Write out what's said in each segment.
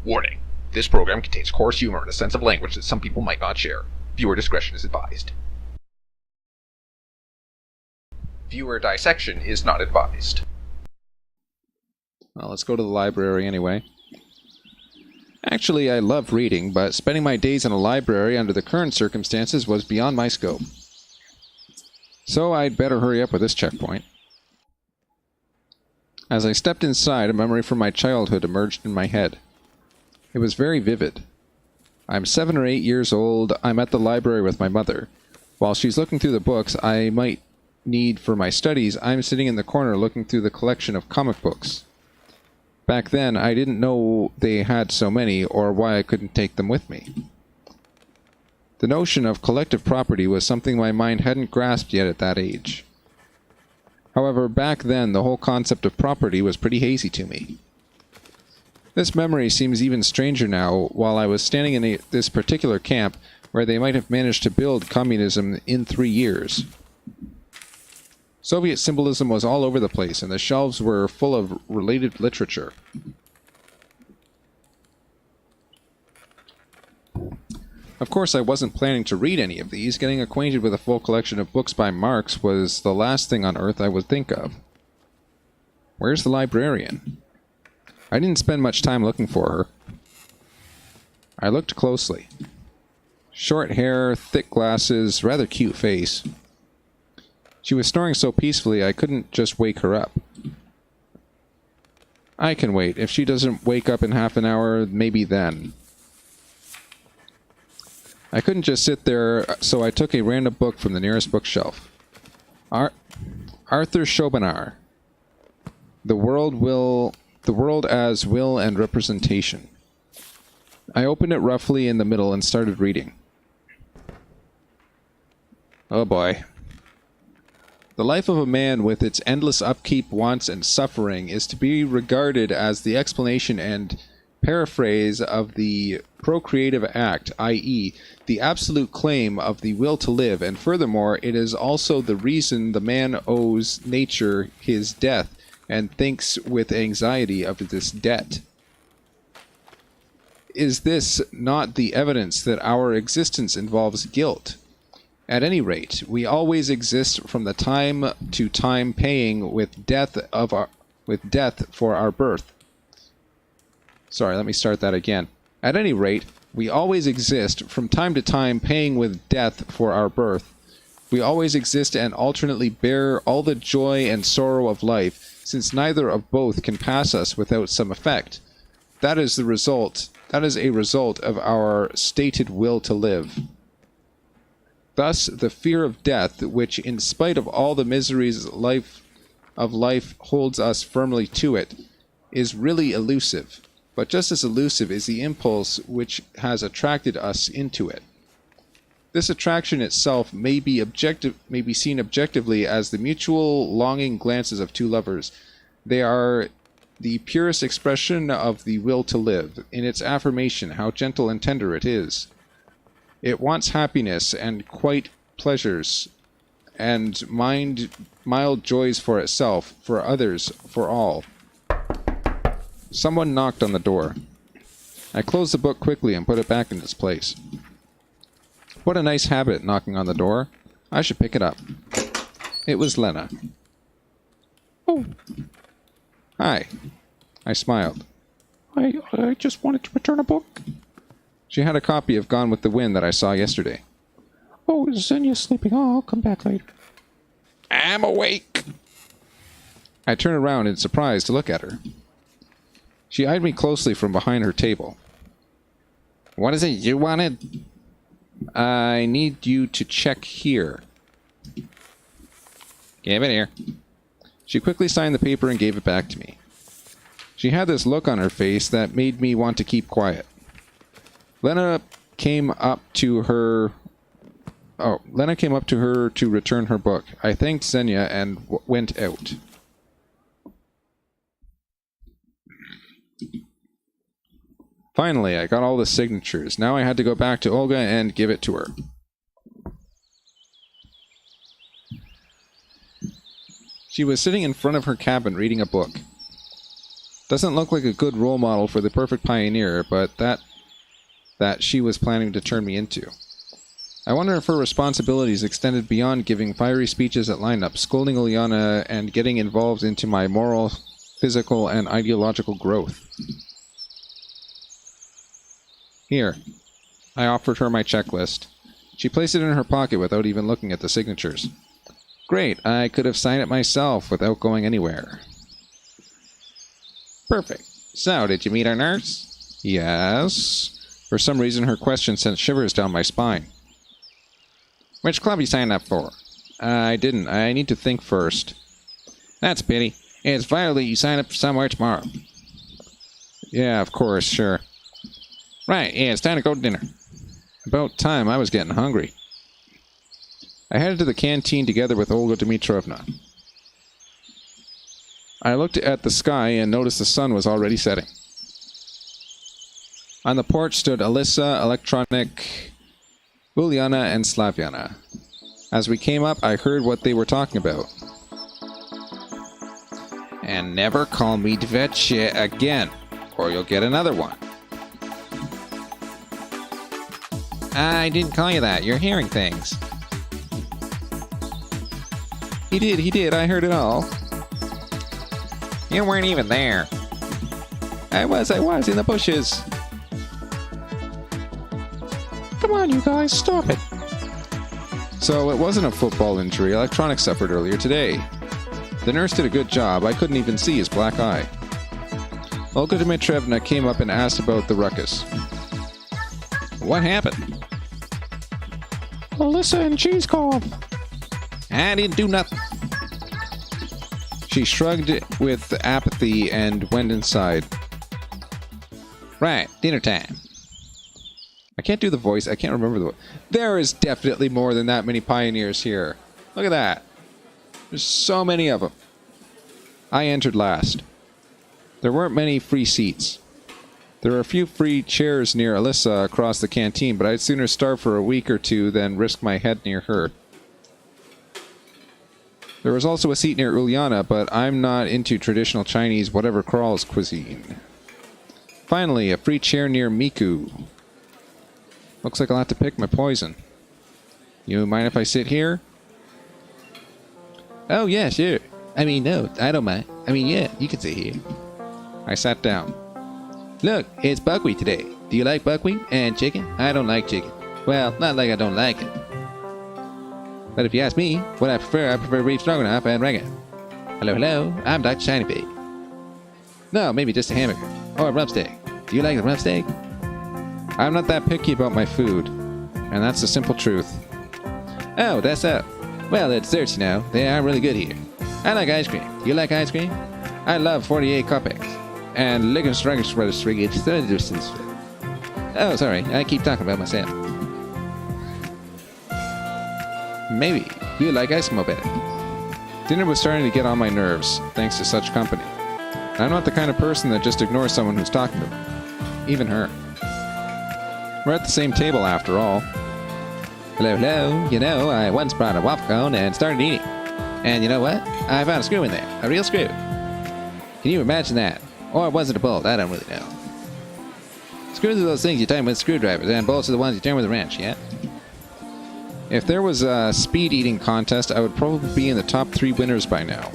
Warning. This program contains coarse humor and a sense of language that some people might not share. Viewer discretion is advised. Viewer dissection is not advised. Well, let's go to the library anyway. Actually, I love reading, but spending my days in a library under the current circumstances was beyond my scope. So I'd better hurry up with this checkpoint. As I stepped inside, a memory from my childhood emerged in my head. It was very vivid. I'm 7 or 8 years old. I'm at the library with my mother. While she's looking through the books I might need for my studies, I'm sitting in the corner looking through the collection of comic books. Back then, I didn't know they had so many, or why I couldn't take them with me. The notion of collective property was something my mind hadn't grasped yet at that age. However, back then, the whole concept of property was pretty hazy to me. This memory seems even stranger now, while I was standing in this particular camp, where they might have managed to build communism in 3 years. Soviet symbolism was all over the place, and the shelves were full of related literature. Of course, I wasn't planning to read any of these. Getting acquainted with a full collection of books by Marx was the last thing on earth I would think of. Where's the librarian? I didn't spend much time looking for her. I looked closely. Short hair, thick glasses, rather cute face. She was snoring so peacefully I couldn't just wake her up. I can wait. If she doesn't wake up in half an hour, maybe then. I couldn't just sit there, so I took a random book from the nearest bookshelf. Arthur Schopenhauer. The World as Will and Representation. I opened it roughly in the middle and started reading. Oh boy. The life of a man with its endless upkeep, wants, and suffering is to be regarded as the explanation and paraphrase of the procreative act, i.e., the absolute claim of the will to live, and furthermore, it is also the reason the man owes nature his death and thinks with anxiety of this debt. Is this not the evidence that our existence involves guilt? At any rate, we always exist from the time to time paying with death for our birth. Sorry, let me start that again. At any rate, we always exist from time to time paying with death for our birth. We always exist and alternately bear all the joy and sorrow of life, since neither of both can pass us without some effect. That is a result of our stated will to live. Thus, the fear of death, which in spite of all the miseries of life holds us firmly to it, is really elusive. But just as elusive is the impulse which has attracted us into it. This attraction itself may be seen objectively as the mutual longing glances of two lovers. They are the purest expression of the will to live, in its affirmation how gentle and tender it is. It wants happiness and quiet pleasures, and mild joys for itself, for others, for all. Someone knocked on the door. I closed the book quickly and put it back in its place. What a nice habit, knocking on the door. I should pick it up. It was Lena. Oh. Hi. I smiled. I just wanted to return a book. She had a copy of Gone with the Wind that I saw yesterday. Oh, Xenia's sleeping. Oh, I'll come back later. I'm awake. I turned around in surprise to look at her. She eyed me closely from behind her table. What is it you wanted? I need you to check here. Give it here. She quickly signed the paper and gave it back to me. She had this look on her face that made me want to keep quiet. Lena came up to her to return her book. I thanked Xenia and went out. Finally, I got all the signatures. Now I had to go back to Olga and give it to her. She was sitting in front of her cabin reading a book. Doesn't look like a good role model for the perfect pioneer, but that she was planning to turn me into. I wonder if her responsibilities extended beyond giving fiery speeches at lineups, scolding Uliana, and getting involved into my moral, physical, and ideological growth. Here. I offered her my checklist. She placed it in her pocket without even looking at the signatures. Great, I could have signed it myself without going anywhere. Perfect. So, did you meet our nurse? Yes. For some reason, her question sent shivers down my spine. Which club you signed up for? I didn't. I need to think first. That's a pity. It's vital that you sign up for somewhere tomorrow. Yeah, of course, sure. Right, yeah, it's time to go to dinner. About time. I was getting hungry. I headed to the canteen together with Olga Dmitrovna. I looked at the sky and noticed the sun was already setting. On the porch stood Alyssa, Electronic, Uliana, and Slavyana. As we came up, I heard what they were talking about. And never call me Dvetche again, or you'll get another one. I didn't call you that. You're hearing things. He did. I heard it all. You weren't even there. I was in the bushes. Come on, you guys, stop it. So it wasn't a football injury Electronic suffered earlier today. The nurse did a good job. I couldn't even see his black eye. Olga Dmitrovna came up and asked about the ruckus. What happened? Alyssa and Cheese called. I didn't do nothing. She shrugged with apathy and went inside. Right, dinner time. I can't do the voice. I can't remember the voice. There is definitely more than that many pioneers here. Look at that. There's so many of them. I entered last. There weren't many free seats. There were a few free chairs near Alyssa across the canteen, but I'd sooner starve for a week or two than risk my head near her. There was also a seat near Uliana, but I'm not into traditional Chinese whatever crawls cuisine. Finally, a free chair near Miku. Looks like I'll have to pick my poison. You mind if I sit here? Oh, yeah, sure. I mean, no, I don't mind. I mean, yeah, you can sit here. I sat down. Look, it's buckwheat today. Do you like buckwheat and chicken? I don't like chicken. Well, not like I don't like it. But if you ask me, what I prefer beef stroganoff and ragu. Hello, I'm Dr. Shinypig. No, maybe just a hamburger. Or a rump steak. Do you like the rump steak? I'm not that picky about my food. And that's the simple truth. Oh, that's so. Well, the desserts, you know, they are really good here. I like ice cream. Do you like ice cream? I love 48 Copics. And Ligon Oh, sorry, I keep talking about myself. Maybe. You like Eskimo better. Dinner was starting to get on my nerves, thanks to such company. I'm not the kind of person that just ignores someone who's talking to me. Even her. We're at the same table, after all. Hello. You know, I once brought a waffle cone and started eating. And you know what? I found a screw in there. A real screw. Can you imagine that? Or was it a bolt? I don't really know. Screws are those things you tighten with screwdrivers, and bolts are the ones you turn with a wrench, yeah? If there was a speed eating contest, I would probably be in the top 3 winners by now.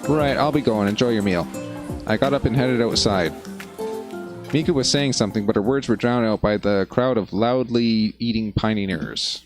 Right, I'll be going. Enjoy your meal. I got up and headed outside. Mika was saying something, but her words were drowned out by the crowd of loudly eating pioneers.